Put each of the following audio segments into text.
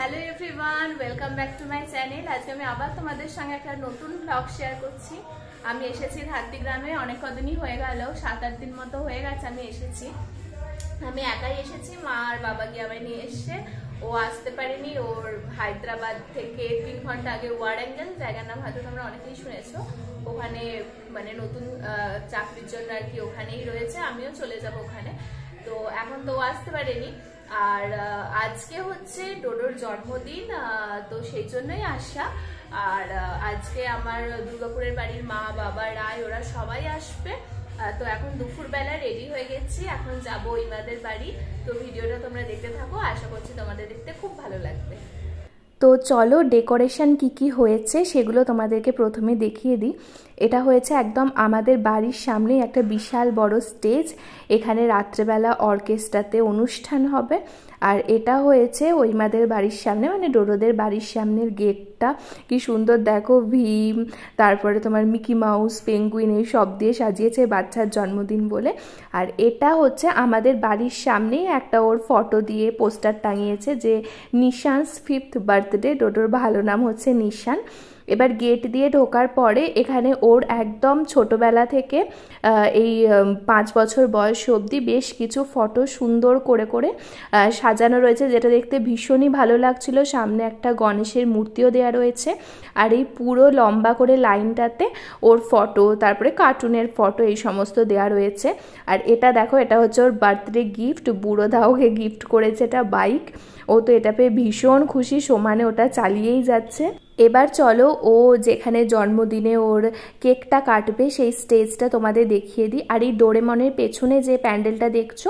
Hello everyone, welcome back to my channel. আজকে আমি আবার তোমাদের সঙ্গে একটা নতুন ব্লগ শেয়ার করছি। আমি এসেছি ধাত্রী গ্রামে, অনেক কদিনই হয়ে গেল, 7-8 দিন মতো হয়ে গেছে আমি এসেছি। আমি একাই এসেছি, মা আর বাবা গিয়ে আমায় নিয়ে এসছে। ও আসতে পারেনি, ওর হায়দ্রাবাদ থেকে 3 ঘন্টা আগে ওয়ারাঙ্গল, জায়গার নাম হয়তো তোমরা অনেকেই শুনেছো, ওখানে মানে নতুন চাকরির জন্য আর কি ওখানেই রয়েছে, আমিও চলে যাব ওখানে। তো এখন তো আসতে পারেনি। আর আজকে হচ্ছে ডোডোর জন্মদিন, তো সেই জন্যই আসা। আর আজকে আমার দুর্গাপুরের বাড়ির মা, বাবা, রায় ওরা সবাই আসবে। তো এখন দুপুরবেলা রেডি হয়ে গেছি, এখন যাবো ইমাদের বাড়ি। তো ভিডিওটা তোমরা দেখতে থাকো, আশা করছি তোমাদের দেখতে খুব ভালো লাগবে। তো চলো ডেকোরেশন কি হয়েছে সেগুলো তোমাদেরকে প্রথমে দেখিয়ে দিই। এটা হয়েছে একদম আমাদের বাড়ির সামনেই একটা বিশাল বড় স্টেজ, এখানে রাত্রেবেলা অর্কেস্ট্রাতে অনুষ্ঠান হবে। আর এটা হয়েছে ওইমাদের বাড়ির সামনে, মানে ডোডোদের বাড়ির সামনের গেটটা কি সুন্দর দেখো, ভীম, তারপরে তোমার মিকি মাউস, পেঙ্গুইন, এই সব দিয়ে সাজিয়েছে বাচ্চার জন্মদিন বলে। আর এটা হচ্ছে আমাদের বাড়ির সামনেই একটা ওর ফটো দিয়ে পোস্টার টাঙিয়েছে যে নিশানস 5th বার্থডে, ডোডোর ভালো নাম হচ্ছে নিশান। এবার গেট দিয়ে ঢোকার পরে এখানে ওর একদম ছোটবেলা থেকে এই 5 বছর বয়স অবধি বেশ কিছু ফটো সুন্দর করে করে সাজানো রয়েছে, যেটা দেখতে ভীষণই ভালো লাগছিল। সামনে একটা গণেশের মূর্তিও দেওয়া রয়েছে। আর এই পুরো লম্বা করে লাইনটাতে ওর ফটো, তারপরে কার্টুনের ফটো, এই সমস্ত দেওয়া রয়েছে। আর এটা দেখো, এটা হচ্ছে ওর বার্থডে গিফট, বুড়োদা ওকে গিফট করেছে এটা বাইক। ও তো এটা পেয়ে ভীষণ খুশি, সমানে ওটা চালিয়েই যাচ্ছে। এবার চলো ও যেখানে জন্মদিনে ওর কেকটা কাটবে সেই স্টেজটা তোমাদের দেখিয়ে দিই। আর এই ডোরেমনের পেছনে যে প্যান্ডেলটা দেখছো,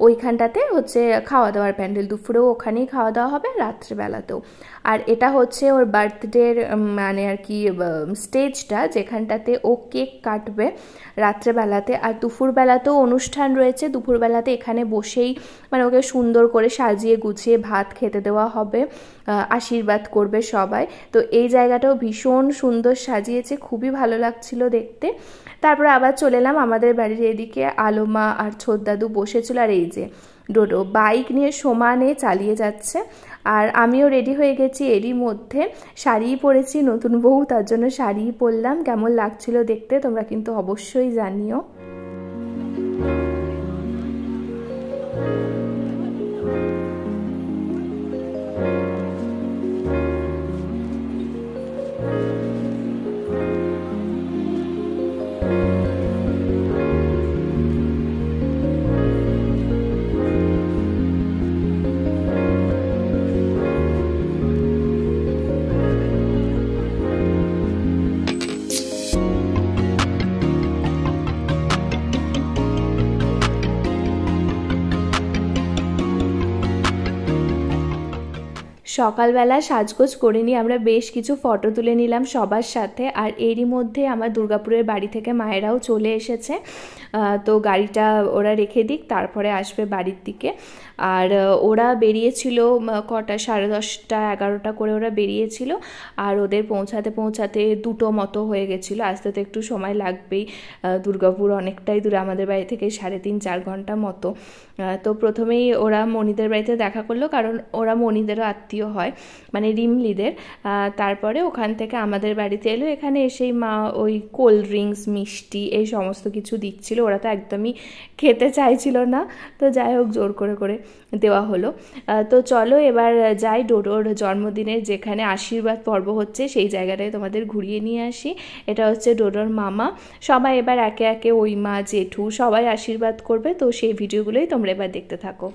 ওইখানটাতে হচ্ছে খাওয়া দাওয়ার প্যান্ডেল, দুপুরেও ওখানেই খাওয়া দাওয়া হবে, রাত্রেবেলাতেও। আর এটা হচ্ছে ওর বার্থডের মানে আর কি স্টেজটা, যেখানটাতে ও কেক কাটবে রাত্রেবেলাতে। আর দুপুরবেলাতেও অনুষ্ঠান রয়েছে, দুপুরবেলাতে এখানে বসেই মানে ওকে সুন্দর করে সাজিয়ে গুছিয়ে ভাত খেতে দেওয়া হবে, আশীর্বাদ করবে সবাই। তো এই জায়গাটাও ভীষণ সুন্দর সাজিয়েছে, খুবই ভালো লাগছিল দেখতে। তারপরে আবার চলে এলাম আমাদের বাড়ির এদিকে, আলোমা আর ছোটদাদু বসেছিল, আর এই যে ডোডো বাইক নিয়ে সমানে চালিয়ে যাচ্ছে। আর আমিও রেডি হয়ে গেছি, এরই মধ্যে শাড়ি পরেছি, নতুন বউ, তার জন্য শাড়ি পরলাম। কেমন লাগছিল দেখতে তোমরা কিন্তু অবশ্যই জানিও। সকালবেলা সাজগোজ করে নিয়ে আমরা বেশ কিছু ফটো তুলে নিলাম সবার সাথে। আর এরই মধ্যে আমার দুর্গাপুরের বাড়ি থেকে মায়েরাও চলে এসেছে। তো গাড়িটা ওরা রেখে দিক, তারপরে আসবে বাড়ির দিকে। আর ওরা বেরিয়েছিল কটা, 10:30, 11টা করে ওরা বেরিয়েছিল। আর ওদের পৌঁছাতে পৌঁছাতে 2টো মতো হয়ে গেছিলো, আসতে তো একটু সময় লাগবেই, দুর্গাপুর অনেকটাই দূরে আমাদের বাড়ি থেকে, 3.5-4 ঘন্টা মতো। তো প্রথমেই ওরা মণিদের বাড়িতে দেখা করলো, কারণ ওরা মণিদেরও আত্মীয় হয়, মানে রিমলিদের। তারপরে ওখান থেকে আমাদের বাড়িতে এলো। এখানে এসেই মা ওই কোল্ড ড্রিঙ্কস, মিষ্টি, এই সমস্ত কিছু দিচ্ছিল। ওরা তো একদমই খেতে চাইছিল না, তো যাই হোক জোর করে করে দেওয়া হলো। তো চলো এবার যাই ডোডোর জন্মদিনের যেখানে আশীর্বাদ পর্ব হচ্ছে সেই জায়গাটায় তোমাদের ঘুরিয়ে নিয়ে আসি। এটা হচ্ছে ডোডোর মামা, সবাই এবার একে একে ওই মা, জেঠু সবাই আশীর্বাদ করবে। তো সেই ভিডিওগুলোই তোমরা এবার দেখতে থাকো।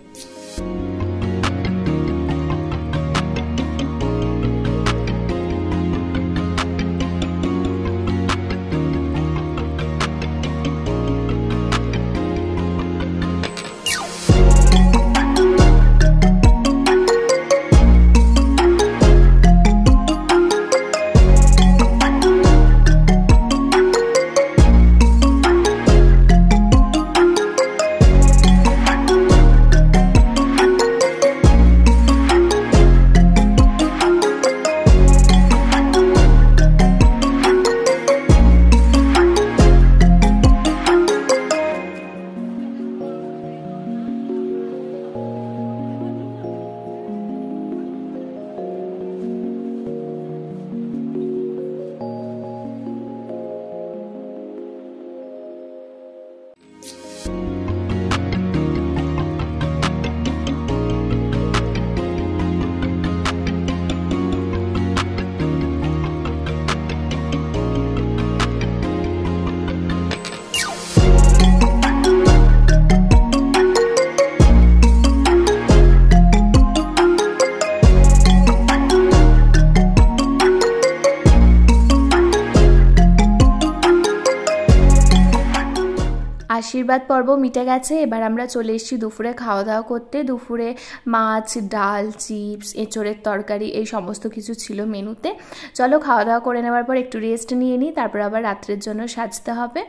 আশীর্বাদ পর্ব মিটে গেছে। এবার আমরা চলে এসেছি দুপুরে খাওয়া দাওয়া করতে। দুপুরে মাছ, ডাল, চিপস, এঁচোড়ের তরকারি এই সমস্ত কিছু ছিল মেনুতে। চলো খাওয়া দাওয়া করে নেওয়ার পর একটু রেস্ট নিয়ে নিই, তারপর আবার রাত্রের জন্য সাজতে হবে।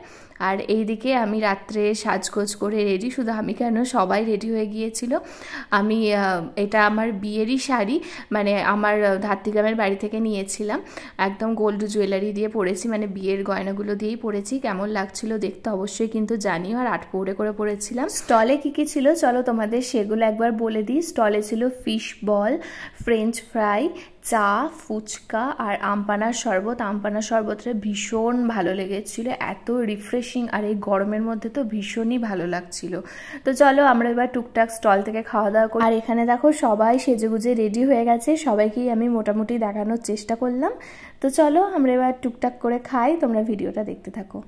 আর এইদিকে আমি রাত্রে সাজগোজ করে রেডি, শুধু আমি কেন, সবাই রেডি হয়ে গিয়েছিল। আমি এটা আমার বিয়েরই শাড়ি, মানে আমার ধাত্রীগ্রামের বাড়ি থেকে নিয়েছিলাম। একদম গোল্ড জুয়েলারি দিয়ে পরেছি, মানে বিয়ের গয়নাগুলো দিয়েই পরেছি। কেমন লাগছিল দেখতে অবশ্যই কিন্তু জানিও। আর 8 পৌড়ে করে পরেছিলাম। স্টলে কী কী ছিল চলো তোমাদের সেগুলো একবার বলে দিই। স্টলে ছিল ফিশ বল, ফ্রেঞ্চ ফ্রাই, চা, ফুচকা আর আমপানার শরবত। আমপানার শরবতটা ভীষণ ভালো লেগেছিল, এত রিফ্রেশিং, আর এই গরমের মধ্যে তো ভীষণই ভালো লাগছিল। তো চলো আমরা এবার টুকটাক স্টল থেকে খাওয়া দাওয়া করি। আর এখানে দেখো সবাই সেজেগুজে রেডি হয়ে গেছে, সবাইকেই আমি মোটামুটি দেখানোর চেষ্টা করলাম। তো চলো আমরা এবার টুকটাক করে খাই, তোমরা ভিডিওটা দেখতে থাকো।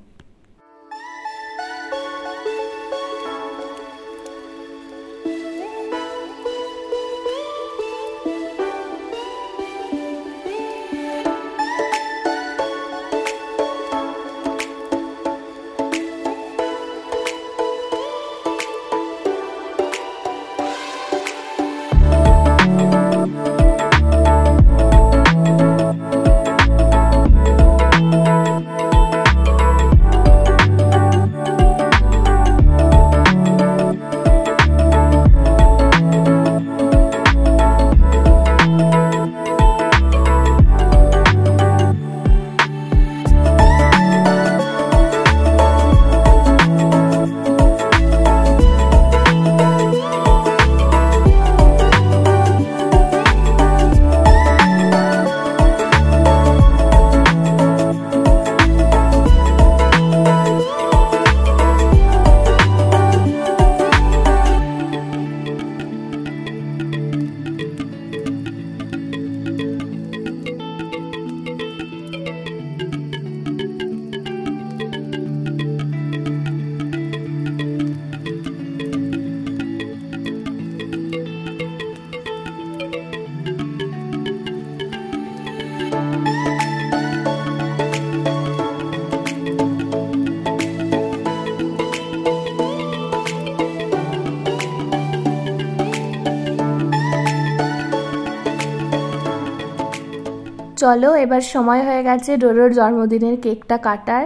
চলো এবার সময় হয়ে গেছে ডোডোর জন্মদিনের কেকটা কাটার।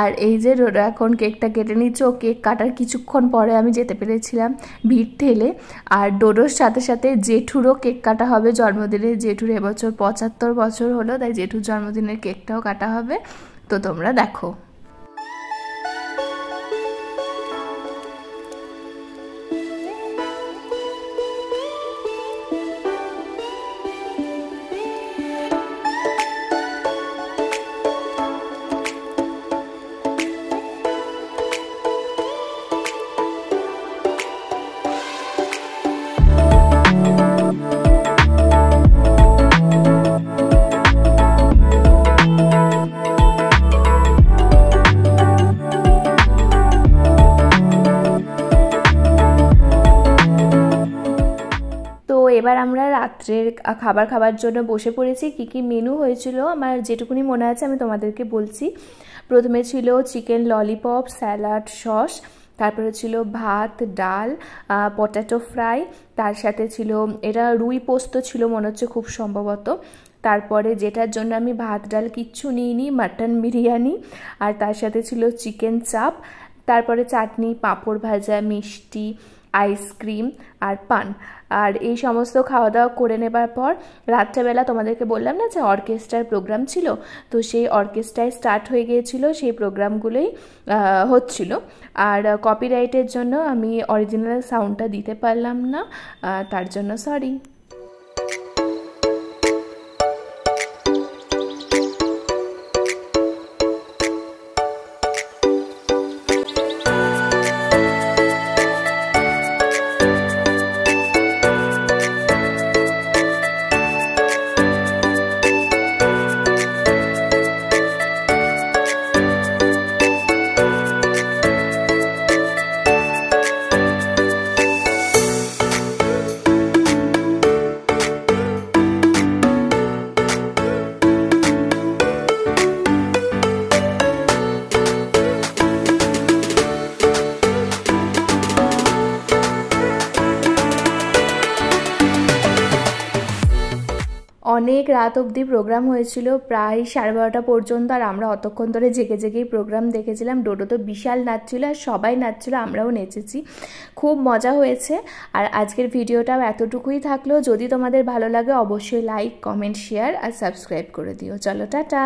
আর এই যে ডোডো এখন কেকটা কেটে নিচ্ছে। ও কেক কাটার কিছুক্ষণ পরে আমি যেতে পেরেছিলাম ভিড় ঠেলে। আর ডোডোর সাথে সাথে জেঠুরও কেক কাটা হবে জন্মদিনে। জেঠুর এবছর 75 বছর হলো, তাই জেঠুর জন্মদিনের কেকটাও কাটা হবে। তো তোমরা দেখো। এবার আমরা রাত্রের খাবার খাবার জন্য বসে পড়েছি। কি কি মেনু হয়েছিল আমার যেটুকুনি মনে আছে আমি তোমাদেরকে বলছি। প্রথমে ছিল চিকেন ললিপপ, স্যালাড, সস, তারপরে ছিল ভাত, ডাল, পটেটো ফ্রাই, তার সাথে ছিল এটা রুই পোস্ত ছিল মনে হচ্ছে খুব সম্ভবত। তারপরে যেটার জন্য আমি ভাত ডাল কিচ্ছু নিইনি, মাটন বিরিয়ানি, আর তার সাথে ছিল চিকেন চাপ, তারপরে চাটনি, পাঁপড় ভাজা, মিষ্টি, আইসক্রিম আর পান। আর এই সমস্ত খাওয়া দাওয়া করে নেবার পর রাত্রেবেলা তোমাদেরকে বললাম না যে অর্কেস্ট্রার প্রোগ্রাম ছিল, তো সেই অর্কেস্ট্রায় স্টার্ট হয়ে গিয়েছিল, সেই প্রোগ্রামগুলোই হচ্ছিল। আর কপিরাইটের জন্য আমি অরিজিনাল সাউন্ডটা দিতে পারলাম না, তার জন্য সরি। অনেক রাত অবধি প্রোগ্রাম হয়েছিল, প্রায় 12:30 পর্যন্ত। আর আমরা অতক্ষণ ধরে জেগে জেগেই প্রোগ্রাম দেখেছিলাম। ডোডো তো বিশাল নাচছিল, আর সবাই নাচছিল, আমরাও নেচেছি, খুব মজা হয়েছে। আর আজকের ভিডিওটাও এতটুকুই থাকলো। যদি তোমাদের ভালো লাগে অবশ্যই লাইক, কমেন্ট, শেয়ার আর সাবস্ক্রাইব করে দিও। চলো, টাটা।